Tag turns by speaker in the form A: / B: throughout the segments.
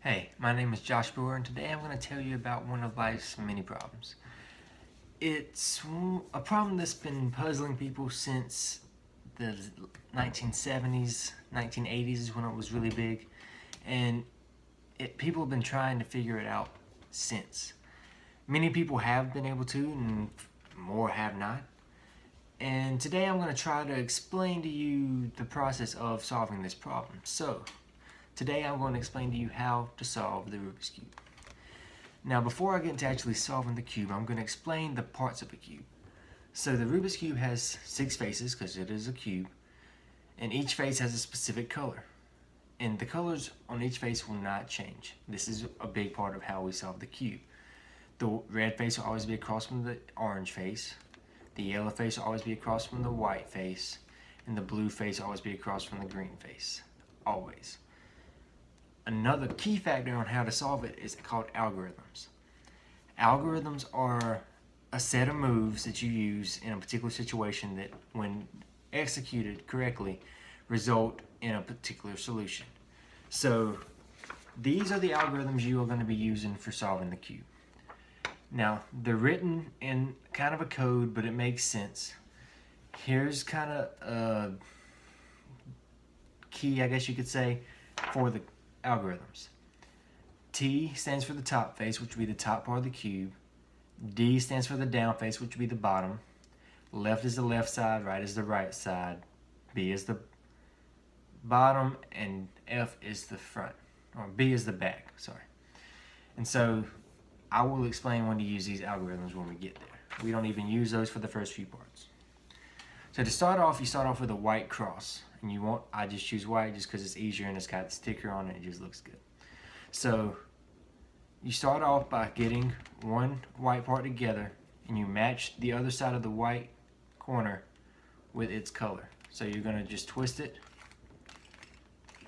A: Hey, my name is Josh Brewer, and today I'm going to tell you about one of life's many problems. It's a problem that's been puzzling people since the 1970s, 1980s is when it was really big, and people have been trying to figure it out since. Many people have been able to, and more have not. And today I'm going to try to explain to you the process of solving this problem. So, today I'm going to explain to you how to solve the Rubik's Cube. Now, before I get into actually solving the cube, I'm going to explain the parts of a cube. So the Rubik's Cube has 6 faces because it is a cube, and each face has a specific color. And the colors on each face will not change. This is a big part of how we solve the cube. The red face will always be across from the orange face, the yellow face will always be across from the white face, and the blue face will always be across from the green face. Always. Another key factor on how to solve it is called algorithms. Algorithms are a set of moves that you use in a particular situation that, when executed correctly, result in a particular solution. So these are the algorithms you are going to be using for solving the cube. Now, they're written in kind of a code, but it makes sense. Here's kind of a key, I guess you could say, for the algorithms. T stands for the top face, which would be the top part of the cube. D stands for the down face, which would be the bottom. Left is the left side, right is the right side. B is the bottom, and F is the front, or B is the back, sorry. And so I will explain when to use these algorithms when we get there. We don't even use those for the first few parts. So to start off, you start off with a white cross. And I just choose white just because it's easier and it's got the sticker on it, it just looks good. So you start off by getting one white part together and you match the other side of the white corner with its color. So you're going to just twist it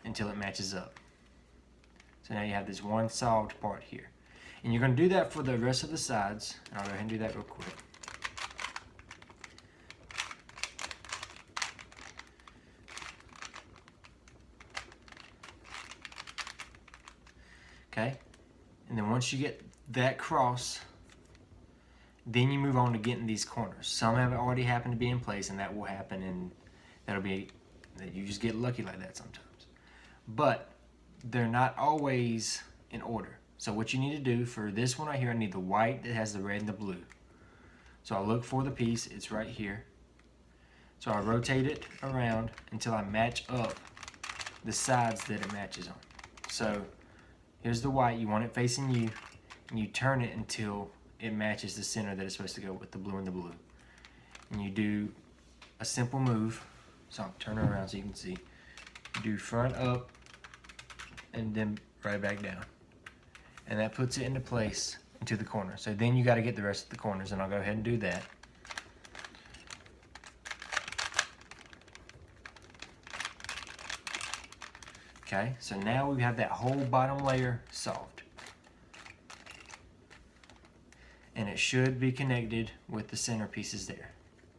A: until it matches up. So now you have this one solved part here. And you're going to do that for the rest of the sides. And I'll go ahead and do that real quick. Okay, and then once you get that cross, then you move on to getting these corners. Some have already happened to be in place, and that will happen, and you just get lucky like that sometimes. But they're not always in order. So what you need to do for this one right here, I need the white that has the red and the blue. So I look for the piece, it's right here. So I rotate it around until I match up the sides that it matches on. So here's the white, you want it facing you, and you turn it until it matches the center that it's supposed to go with, the blue and the blue. And you do a simple move, so I'll turn it around so you can see. You do front up, and then right back down. And that puts it into place into the corner. So then you got to get the rest of the corners, and I'll go ahead and do that. Okay, so now we have that whole bottom layer solved. And it should be connected with the center pieces there.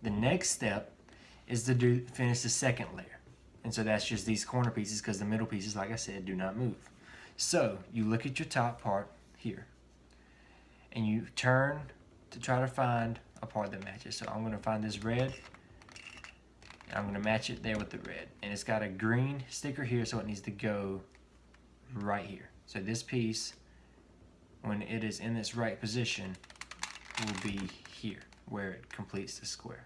A: The next step is to finish the second layer. And so that's just these corner pieces, because the middle pieces, like I said, do not move. So you look at your top part here, and you turn to try to find a part that matches. So I'm going to find this red, and I'm going to match it there with the red. And it's got a green sticker here, so it needs to go right here. So this piece, when it is in its right position, will be here, where it completes the square.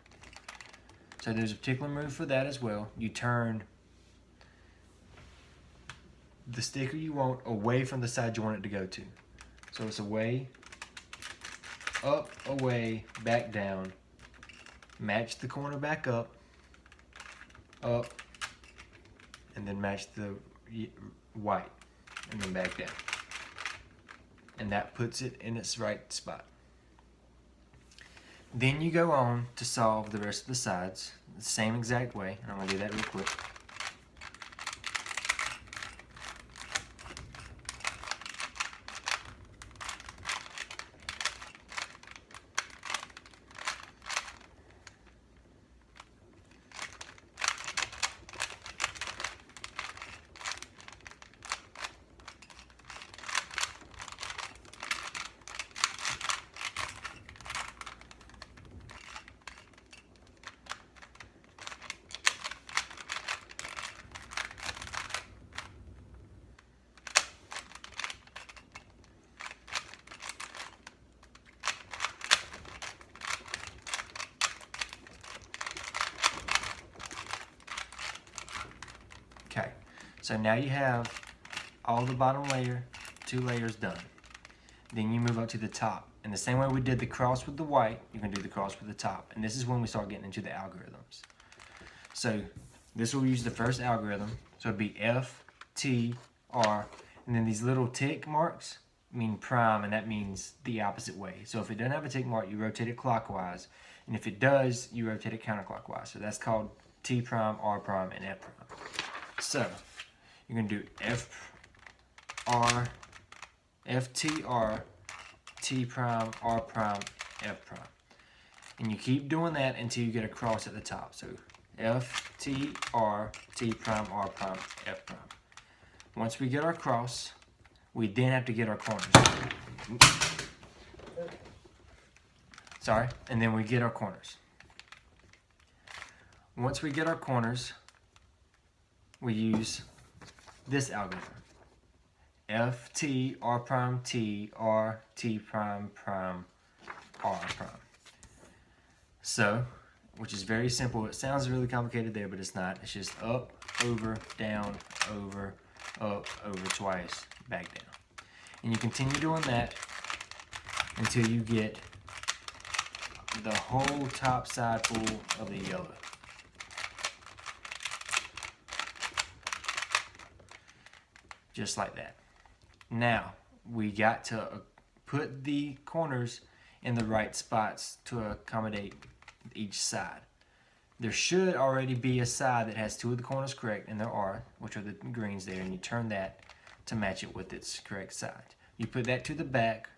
A: So there's a particular move for that as well. You turn the sticker you want away from the side you want it to go to. So it's away, up, away, back down. Match the corner back up, and then match the white, and then back down. And that puts it in its right spot. Then you go on to solve the rest of the sides the same exact way, and I'm going to do that real quick. So now you have all the bottom layer, 2 layers done. Then you move up to the top. And the same way we did the cross with the white, you're going to do the cross with the top. And this is when we start getting into the algorithms. So this will use the first algorithm. So it'd be F, T, R, and then these little tick marks mean prime, and that means the opposite way. So if it doesn't have a tick mark, you rotate it clockwise. And if it does, you rotate it counterclockwise. So that's called T prime, R prime, and F prime. So you're going to do F, R, F, T, R, T prime, R prime, F prime. And you keep doing that until you get a cross at the top. So F, T, R, T prime, R prime, F prime. Once we get our cross, we then have to get our corners. Sorry, and then we get our corners. Once we get our corners, we use this algorithm. F, T, R prime, T, R, T prime, prime, R prime. So, which is very simple. It sounds really complicated there, but it's not. It's just up, over, down, over, up, over twice, back down. And you continue doing that until you get the whole top side full of the yellow. Just like that. Now, we got to put the corners in the right spots to accommodate each side. There should already be a side that has 2 of the corners correct, and there are, which are the greens there, and you turn that to match it with its correct side. You put that to the back,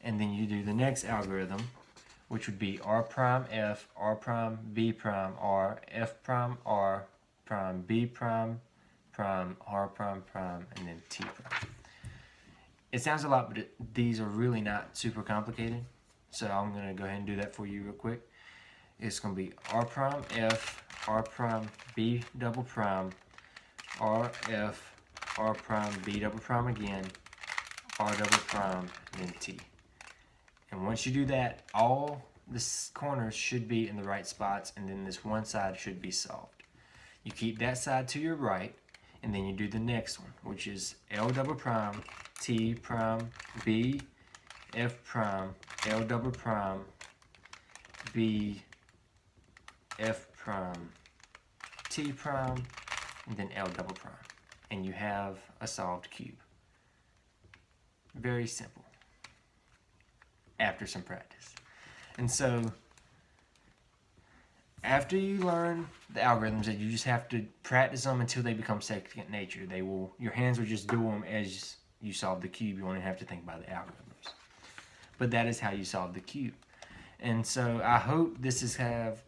A: and then you do the next algorithm, which would be R prime F, R prime B prime R, F prime R prime B prime prime R prime prime, and then T prime. It sounds a lot, but these are really not super complicated. So I'm going to go ahead and do that for you real quick. It's going to be R prime F, R prime B double prime, R F, R prime B double prime again, R double prime, and then T. And once you do that, all the corners should be in the right spots, and then this one side should be solved. You keep that side to your right, and then you do the next one, which is L double prime, T prime, B, F prime, L double prime, B, F prime, T prime, and then L double prime. And you have a solved cube. Very simple. After some practice. And so, after you learn the algorithms, that you just have to practice them until they become second nature. Your hands will just do them as you solve the cube. You won't even have to think about the algorithms. But that is how you solve the cube. And so I hope this has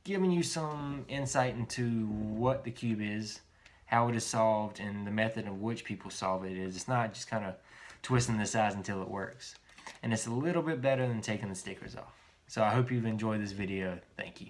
A: given you some insight into what the cube is, how it is solved, and the method in which people solve it is. It's not just kind of twisting the sides until it works. And it's a little bit better than taking the stickers off. So I hope you've enjoyed this video. Thank you.